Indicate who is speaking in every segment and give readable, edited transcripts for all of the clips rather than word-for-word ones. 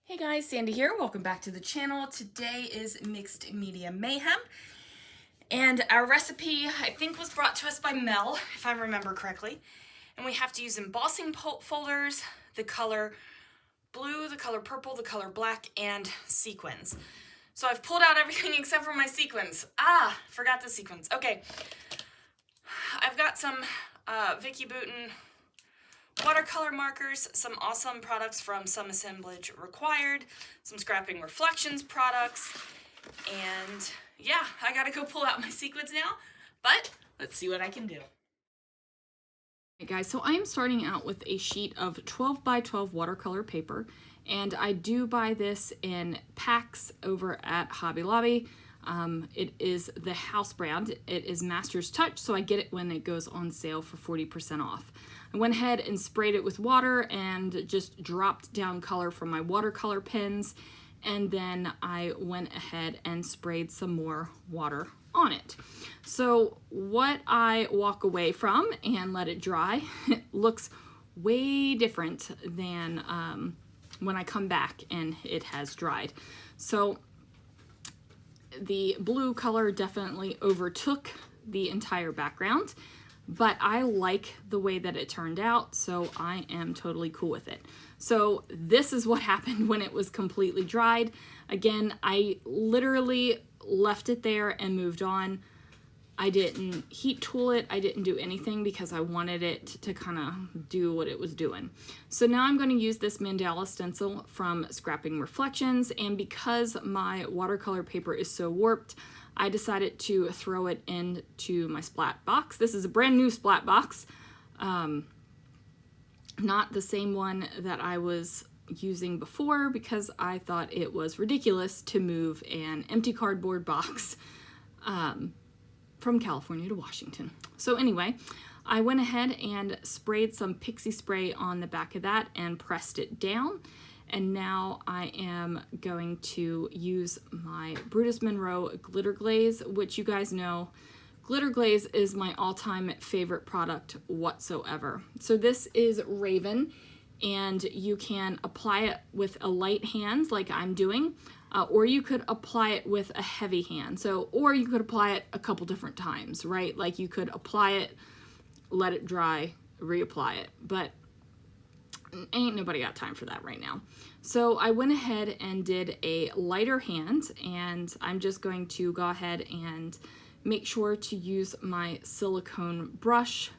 Speaker 1: Hey guys, Sandy here. Welcome back to the channel. Today is Mixed Media Mayhem. And our recipe, I think, was brought to us by Mel, if I remember correctly. And we have to use embossing folders, the color blue, the color purple, the color black, and sequins. So I've pulled out everything except for my sequins. Forgot the sequins. Okay. I've got some Vicky Bouton watercolor markers, some awesome products from Some Assemblage Required, some Scrapping Reflections products, and yeah, I gotta go pull out my sequins now, but let's see what I can do. Hey guys, so I am starting out with a sheet of 12 by 12 watercolor paper, and I do buy this in packs over at Hobby Lobby. It is the house brand. It is Master's Touch, so I get it when it goes on sale for 40% off. I went ahead and sprayed it with water and just dropped down color from my watercolor pens, and then I went ahead and sprayed some more water on it. So what I walk away from and let it dry, it looks way different than when I come back and it has dried. So the blue color definitely overtook the entire background, but I like the way that it turned out, so I am totally cool with it. So this is what happened when it was completely dried. Again, I literally left it there and moved on. I didn't heat tool it, I didn't do anything because I wanted it to kind of do what it was doing. So now I'm going to use this mandala stencil from Scrapping Reflections, and because my watercolor paper is so warped, I decided to throw it into my splat box. This is a brand new splat box, not the same one that I was using before because I thought it was ridiculous to move an empty cardboard box from California to Washington. So anyway, I went ahead and sprayed some pixie spray on the back of that and pressed it down. And now I am going to use my Brutus Monroe Glitter Glaze, which you guys know, Glitter Glaze is my all-time favorite product whatsoever. So this is Raven, and you can apply it with a light hand like I'm doing, or you could apply it with a heavy hand. Or you could apply it a couple different times, right? Like you could apply it, let it dry, reapply it, but ain't nobody got time for that right now. So I went ahead and did a lighter hand, and I'm just going to go ahead and make sure to use my silicone brush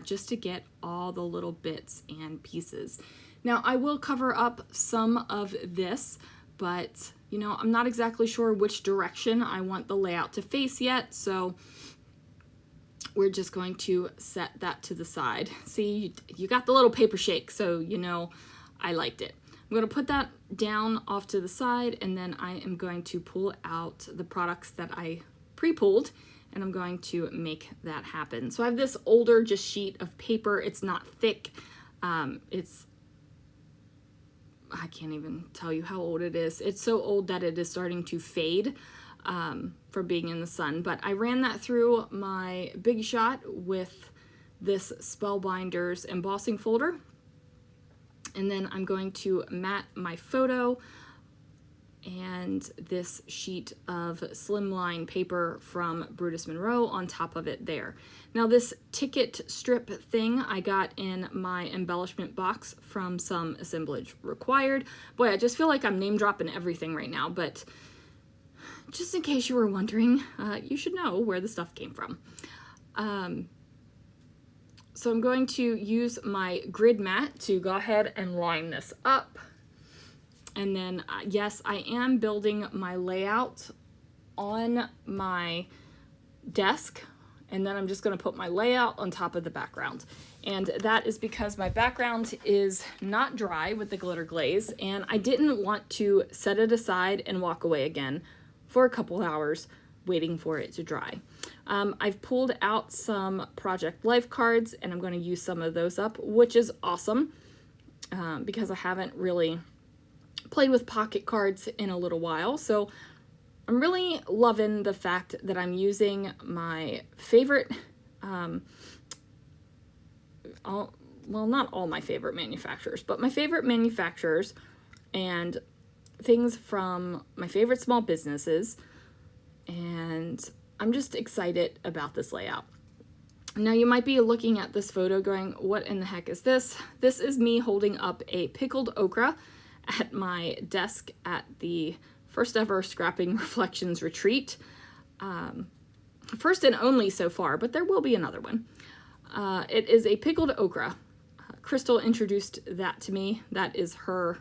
Speaker 1: just to get all the little bits and pieces. Now I will cover up some of this, but you know, I'm not exactly sure which direction I want the layout to face yet, so we're just going to set that to the side. See, you got the little paper shake, so you know I liked it. I'm going to put that down off to the side, and then I am going to pull out the products that I pre-pulled, and I'm going to make that happen. So I have this older just sheet of paper. It's not thick. I can't even tell you how old it is. It's so old that it is starting to fade from being in the sun. But I ran that through my Big Shot with this Spellbinders embossing folder. And then I'm going to mat my photo and this sheet of slimline paper from Brutus Monroe on top of it there. Now this ticket strip thing I got in my embellishment box from Some Assemblage Required. Boy, I just feel like I'm name dropping everything right now, but just in case you were wondering, you should know where the stuff came from. So I'm going to use my grid mat to go ahead and line this up. And then, yes, I am building my layout on my desk, and then I'm just going to put my layout on top of the background. And that is because my background is not dry with the glitter glaze, and I didn't want to set it aside and walk away again for a couple hours waiting for it to dry. I've pulled out some Project Life cards, and I'm going to use some of those up, which is awesome because I haven't really played with pocket cards in a little while. So I'm really loving the fact that I'm using my favorite, well, not all my favorite manufacturers, but my favorite manufacturers, and things from my favorite small businesses, and I'm just excited about this layout. Now you might be looking at this photo going, what in the heck is this? This is me holding up a pickled okra at my desk at the first ever Scrapping Reflections retreat. First and only so far, but there will be another one. It is a pickled okra. Crystal introduced that to me. That is her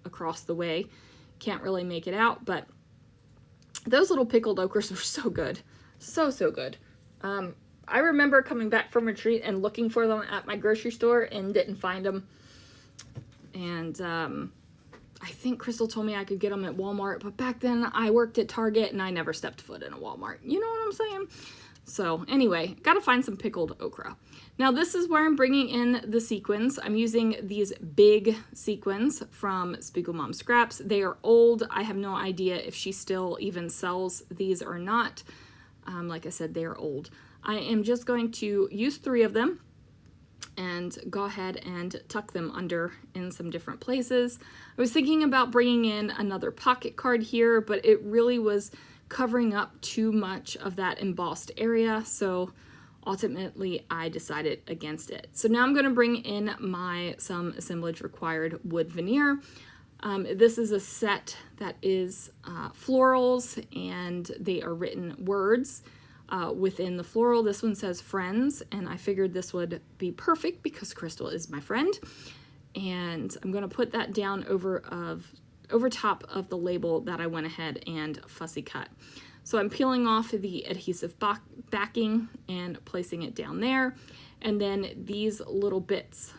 Speaker 1: across the way. Can't really make it out, but those little pickled okras were so good. So good. I remember coming back from retreat and looking for them at my grocery store and didn't find them. And I think Crystal told me I could get them at Walmart, but back then I worked at Target and I never stepped foot in a Walmart. You know what I'm saying? So anyway, gotta find some pickled okra. Now this is where I'm bringing in the sequins. I'm using these big sequins from Spiegel Mom Scraps. They are old. I have no idea if she still even sells these or not. Like I said, they are old. I am just going to use 3 of them and go ahead and tuck them under in some different places. I was thinking about bringing in another pocket card here, but it really was covering up too much of that embossed area, so ultimately I decided against it. So now I'm going to bring in my some assemblage required wood veneer. This is a set that is florals, and they are written words within the floral. This one says friends, and I figured this would be perfect because Crystal is my friend. And I'm going to put that down over top of the label that I went ahead and fussy cut. So I'm peeling off the adhesive backing and placing it down there. And then these little bits,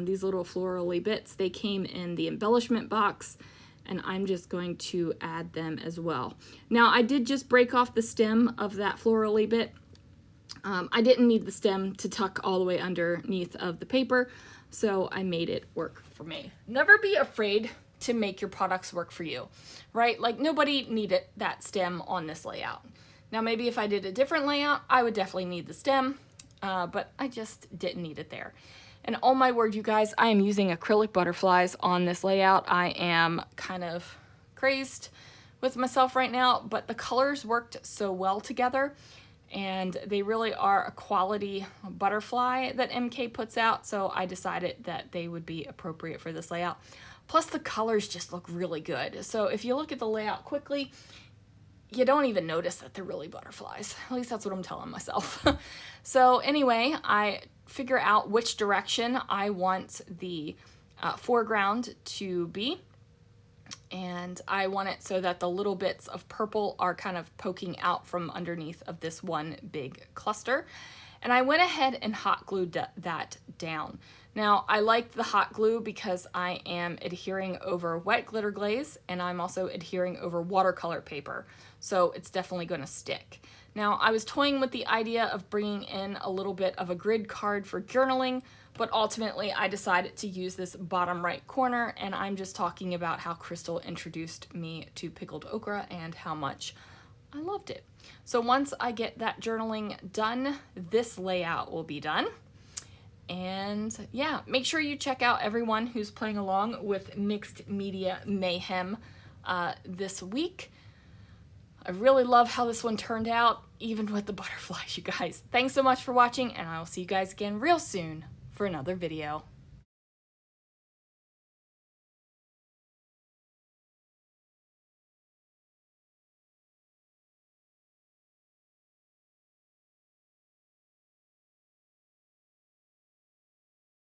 Speaker 1: these little florally bits, they came in the embellishment box, and I'm just going to add them as well. Now I did just break off the stem of that florally bit. I didn't need the stem to tuck all the way underneath of the paper, so I made it work for me. Never be afraid to make your products work for you, right? Like nobody needed that stem on this layout. Now maybe if I did a different layout, I would definitely need the stem, but I just didn't need it there. And oh my word, you guys, I am using acrylic butterflies on this layout. I am kind of crazed with myself right now, but the colors worked so well together, and they really are a quality butterfly that MK puts out, so I decided that they would be appropriate for this layout. Plus the colors just look really good. So if you look at the layout quickly, you don't even notice that they're really butterflies. At least that's what I'm telling myself. So anyway, I figure out which direction I want the foreground to be. And I want it so that the little bits of purple are kind of poking out from underneath of this one big cluster. And I went ahead and hot glued that down. Now, I like the hot glue because I am adhering over wet glitter glaze, and I'm also adhering over watercolor paper, so it's definitely going to stick. Now, I was toying with the idea of bringing in a little bit of a grid card for journaling, but ultimately I decided to use this bottom right corner, and I'm just talking about how Crystal introduced me to pickled okra and how much I loved it. So once I get that journaling done, this layout will be done. And yeah, make sure you check out everyone who's playing along with Mixed Media Mayhem this week. I really love how this one turned out, even with the butterflies, you guys. Thanks so much for watching, and I will see you guys again real soon for another video.